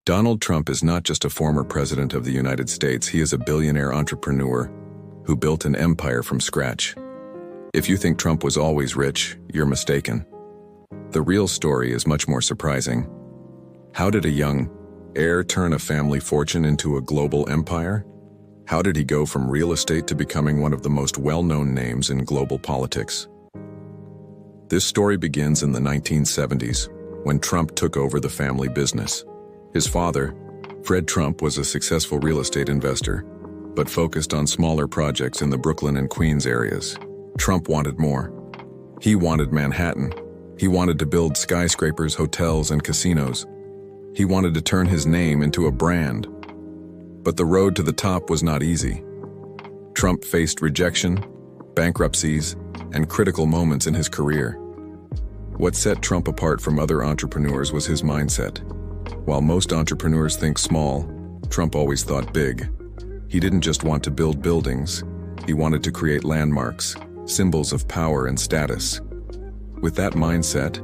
Donald Trump is not just a former president of the United States, he is a billionaire entrepreneur who built an empire from scratch. If you think Trump was always rich, you're mistaken. The real story is much more surprising. How did a young heir turn a family fortune into a global empire? How did he go from real estate to becoming one of the most well-known names in global politics? This story begins in the 1970s, when Trump took over the family business. His father, Fred Trump, was a successful real estate investor, but focused on smaller projects in the Brooklyn and Queens areas. Trump wanted more. He wanted Manhattan. He wanted to build skyscrapers, hotels, and casinos. He wanted to turn his name into a brand. But the road to the top was not easy. Trump faced rejection, bankruptcies, and critical moments in his career. What set Trump apart from other entrepreneurs was his mindset. While most entrepreneurs think small, Trump always thought big. He didn't just want to build buildings, he wanted to create landmarks, symbols of power and status. With that mindset,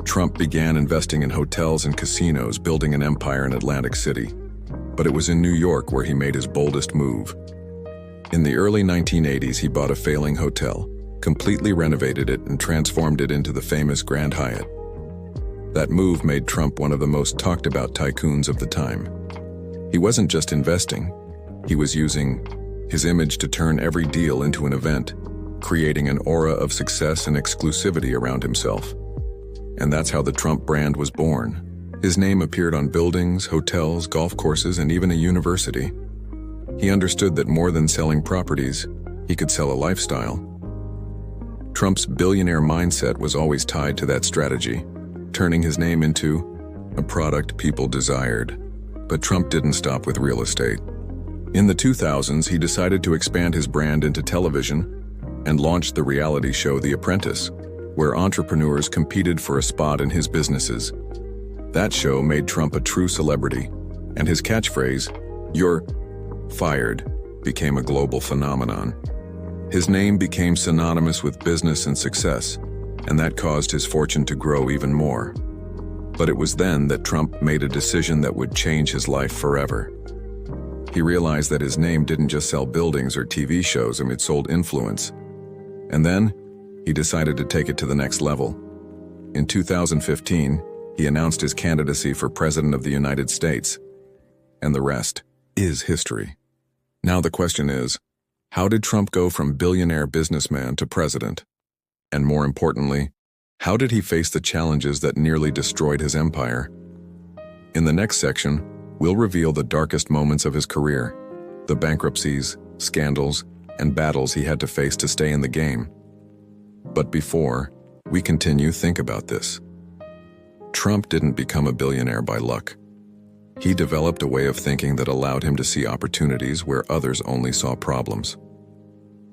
Trump began investing in hotels and casinos, building an empire in Atlantic City. But it was in New York where he made his boldest move. In the early 1980s, he bought a failing hotel, completely renovated it, and transformed it into the famous Grand Hyatt. That move made Trump one of the most talked about tycoons of the time. He wasn't just investing, he was using his image to turn every deal into an event, creating an aura of success and exclusivity around himself. And that's how the Trump brand was born. His name appeared on buildings, hotels, golf courses, and even a university. He understood that more than selling properties, he could sell a lifestyle. Trump's billionaire mindset was always tied to that strategy, turning his name into a product people desired. But Trump didn't stop with real estate. In the 2000s, he decided to expand his brand into television and launched the reality show The Apprentice, where entrepreneurs competed for a spot in his businesses. That show made Trump a true celebrity, and his catchphrase, "You're fired," became a global phenomenon. His name became synonymous with business and success, and that caused his fortune to grow even more. But it was then that Trump made a decision that would change his life forever. He realized that his name didn't just sell buildings or TV shows, it sold influence. And then, he decided to take it to the next level. In 2015, he announced his candidacy for President of the United States. And the rest is history. Now the question is, how did Trump go from billionaire businessman to president? And more importantly, how did he face the challenges that nearly destroyed his empire? In the next section, we'll reveal the darkest moments of his career, the bankruptcies, scandals, and battles he had to face to stay in the game. But before we continue, think about this. Trump didn't become a billionaire by luck. He developed a way of thinking that allowed him to see opportunities where others only saw problems.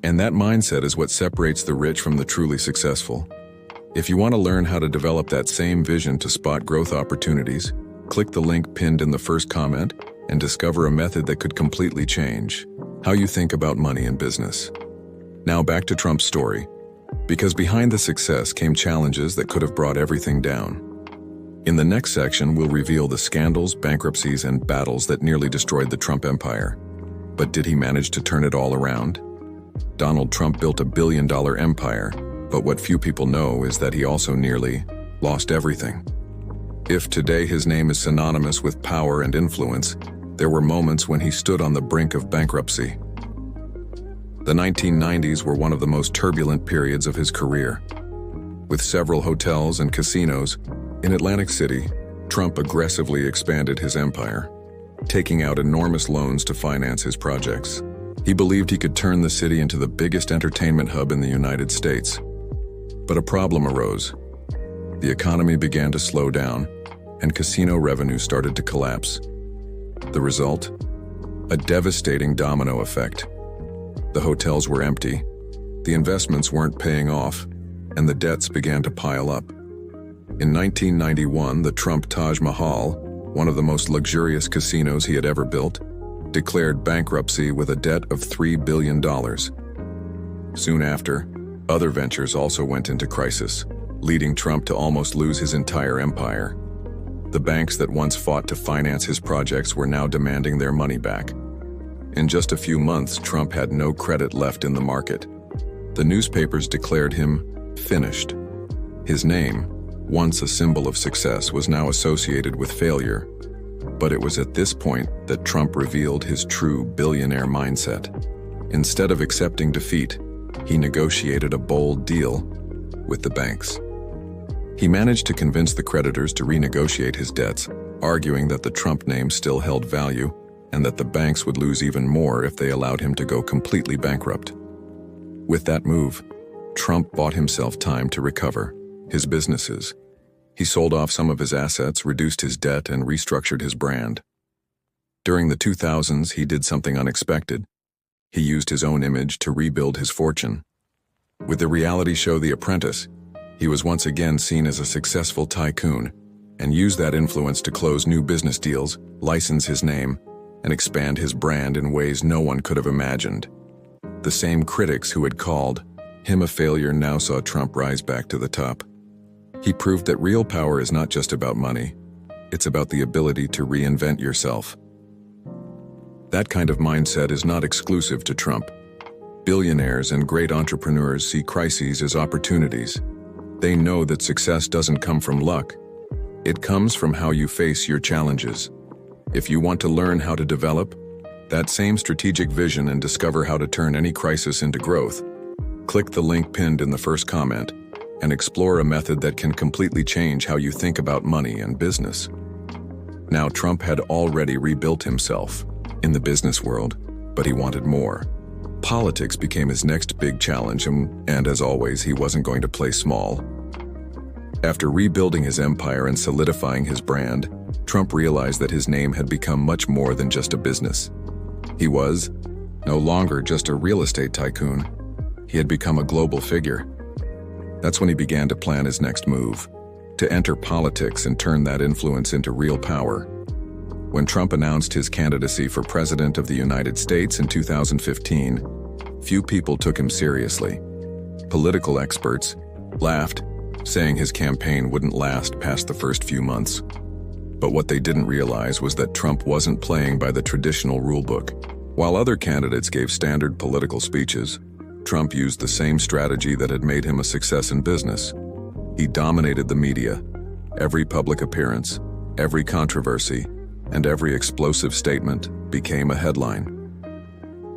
And that mindset is what separates the rich from the truly successful. If you want to learn how to develop that same vision to spot growth opportunities, click the link pinned in the first comment and discover a method that could completely change how you think about money and business. Now back to Trump's story, because behind the success came challenges that could have brought everything down. In the next section, we'll reveal the scandals, bankruptcies, and battles that nearly destroyed the Trump empire. But did he manage to turn it all around? Donald Trump built a billion-dollar empire, but what few people know is that he also nearly lost everything. If today his name is synonymous with power and influence, there were moments when he stood on the brink of bankruptcy. The 1990s were one of the most turbulent periods of his career. With several hotels and casinos in Atlantic City, Trump aggressively expanded his empire, taking out enormous loans to finance his projects. He believed he could turn the city into the biggest entertainment hub in the United States. But a problem arose. The economy began to slow down, and casino revenue started to collapse. The result? A devastating domino effect. The hotels were empty, the investments weren't paying off, and the debts began to pile up. In 1991, the Trump Taj Mahal, one of the most luxurious casinos he had ever built, declared bankruptcy with a debt of $3 billion. Soon after, other ventures also went into crisis, leading Trump to almost lose his entire empire. The banks that once fought to finance his projects were now demanding their money back. In just a few months, Trump had no credit left in the market. The newspapers declared him finished. His name, once a symbol of success, was now associated with failure. But it was at this point that Trump revealed his true billionaire mindset. Instead of accepting defeat, he negotiated a bold deal with the banks. He managed to convince the creditors to renegotiate his debts, arguing that the Trump name still held value and that the banks would lose even more if they allowed him to go completely bankrupt. With that move, Trump bought himself time to recover his businesses. He sold off some of his assets, reduced his debt, and restructured his brand. During the 2000s, he did something unexpected. He used his own image to rebuild his fortune. With the reality show The Apprentice, he was once again seen as a successful tycoon and used that influence to close new business deals, license his name, and expand his brand in ways no one could have imagined. The same critics who had called him a failure now saw Trump rise back to the top. He proved that real power is not just about money, it's about the ability to reinvent yourself. That kind of mindset is not exclusive to Trump. Billionaires and great entrepreneurs see crises as opportunities. They know that success doesn't come from luck. It comes from how you face your challenges. If you want to learn how to develop that same strategic vision and discover how to turn any crisis into growth, click the link pinned in the first comment and explore a method that can completely change how you think about money and business. Now, Trump had already rebuilt himself in the business world, but he wanted more. Politics became his next big challenge, and as always, he wasn't going to play small. After rebuilding his empire and solidifying his brand, Trump realized that his name had become much more than just a business. He was no longer just a real estate tycoon. He had become a global figure. That's when he began to plan his next move, to enter politics and turn that influence into real power. When Trump announced his candidacy for President of the United States in 2015, few people took him seriously. Political experts laughed, saying his campaign wouldn't last past the first few months. But what they didn't realize was that Trump wasn't playing by the traditional rulebook. While other candidates gave standard political speeches, Trump used the same strategy that had made him a success in business. He dominated the media. Every public appearance, every controversy, and every explosive statement became a headline.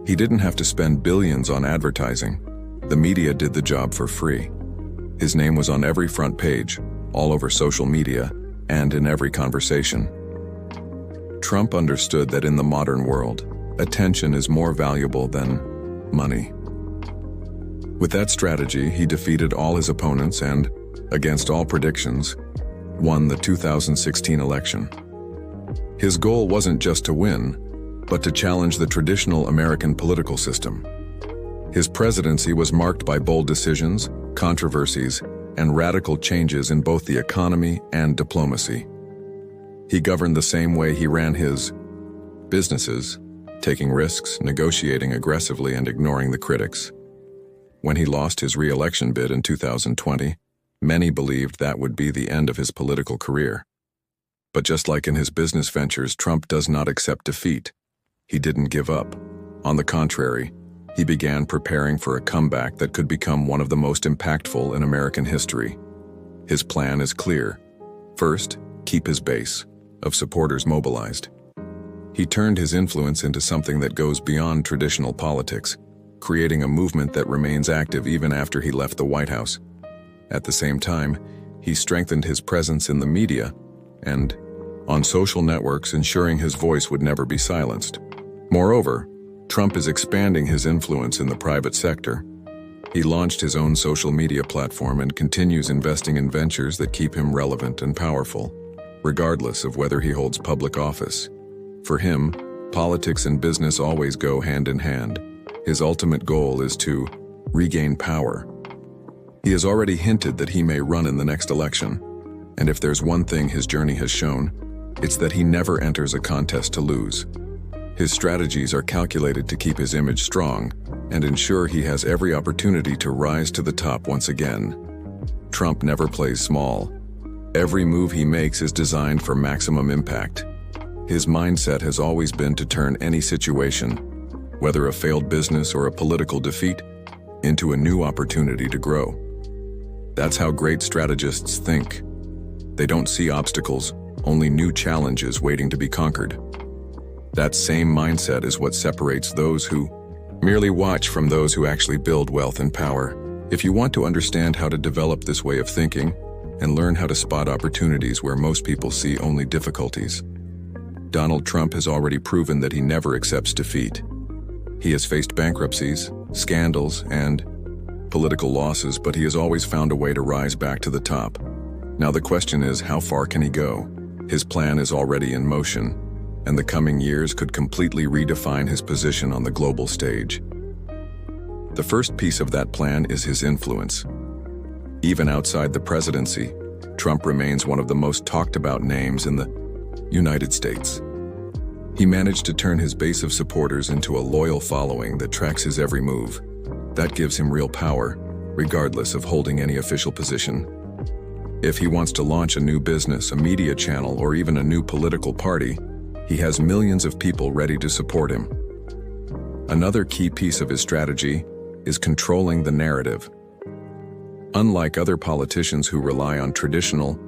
He didn't have to spend billions on advertising. The media did the job for free. His name was on every front page, all over social media, and in every conversation. Trump understood that in the modern world, attention is more valuable than money. With that strategy, he defeated all his opponents and, against all predictions, won the 2016 election. His goal wasn't just to win, but to challenge the traditional American political system. His presidency was marked by bold decisions, controversies, and radical changes in both the economy and diplomacy. He governed the same way he ran his businesses, taking risks, negotiating aggressively, and ignoring the critics. When he lost his re-election bid in 2020, many believed that would be the end of his political career. But just like in his business ventures, Trump does not accept defeat. He didn't give up. On the contrary, he began preparing for a comeback that could become one of the most impactful in American history. His plan is clear. First, keep his base of supporters mobilized. He turned his influence into something that goes beyond traditional politics, creating a movement that remains active even after he left the White House. At the same time, he strengthened his presence in the media and on social networks, ensuring his voice would never be silenced. Moreover, Trump is expanding his influence in the private sector. He launched his own social media platform and continues investing in ventures that keep him relevant and powerful, regardless of whether he holds public office. For him, politics and business always go hand in hand. His ultimate goal is to regain power. He has already hinted that he may run in the next election, and if there's one thing his journey has shown, it's that he never enters a contest to lose. His strategies are calculated to keep his image strong and ensure he has every opportunity to rise to the top once again. Trump never plays small. Every move he makes is designed for maximum impact. His mindset has always been to turn any situation, whether a failed business or a political defeat, into a new opportunity to grow. That's how great strategists think. They don't see obstacles, only new challenges waiting to be conquered. That same mindset is what separates those who merely watch from those who actually build wealth and power. If you want to understand how to develop this way of thinking and learn how to spot opportunities where most people see only difficulties, Donald Trump has already proven that he never accepts defeat. He has faced bankruptcies, scandals, and political losses, but he has always found a way to rise back to the top. Now the question is, how far can he go? His plan is already in motion, and the coming years could completely redefine his position on the global stage. The first piece of that plan is his influence. Even outside the presidency, Trump remains one of the most talked about names in the United States. He managed to turn his base of supporters into a loyal following that tracks his every move. That gives him real power, regardless of holding any official position. If he wants to launch a new business, a media channel, or even a new political party, he has millions of people ready to support him. Another key piece of his strategy is controlling the narrative. Unlike other politicians who rely on traditional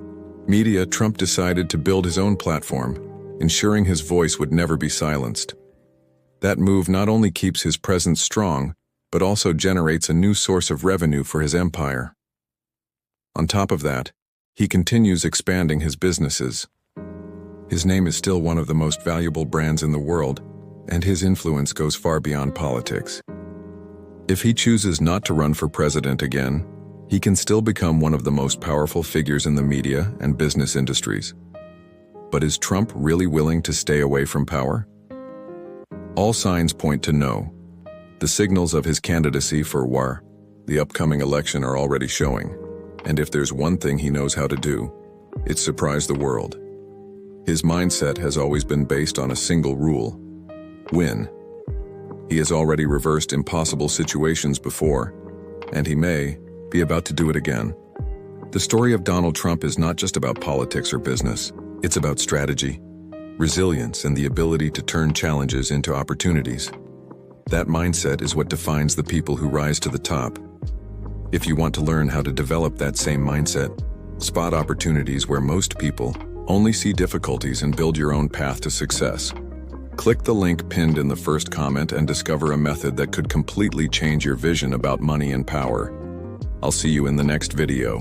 media, Trump decided to build his own platform, ensuring his voice would never be silenced. That move not only keeps his presence strong, but also generates a new source of revenue for his empire. On top of that, he continues expanding his businesses. His name is still one of the most valuable brands in the world, and his influence goes far beyond politics. If he chooses not to run for president again, he can still become one of the most powerful figures in the media and business industries. But is Trump really willing to stay away from power? All signs point to no. The signals of his candidacy for the upcoming election are already showing, and if there's one thing he knows how to do, it's surprise the world. His mindset has always been based on a single rule: win. He has already reversed impossible situations before, and he may be about to do it again. The story of Donald Trump is not just about politics or business. It's about strategy, resilience, and the ability to turn challenges into opportunities. That mindset is what defines the people who rise to the top. If you want to learn how to develop that same mindset, spot opportunities where most people only see difficulties, and build your own path to success, click the link pinned in the first comment and discover a method that could completely change your vision about money and power. I'll see you in the next video.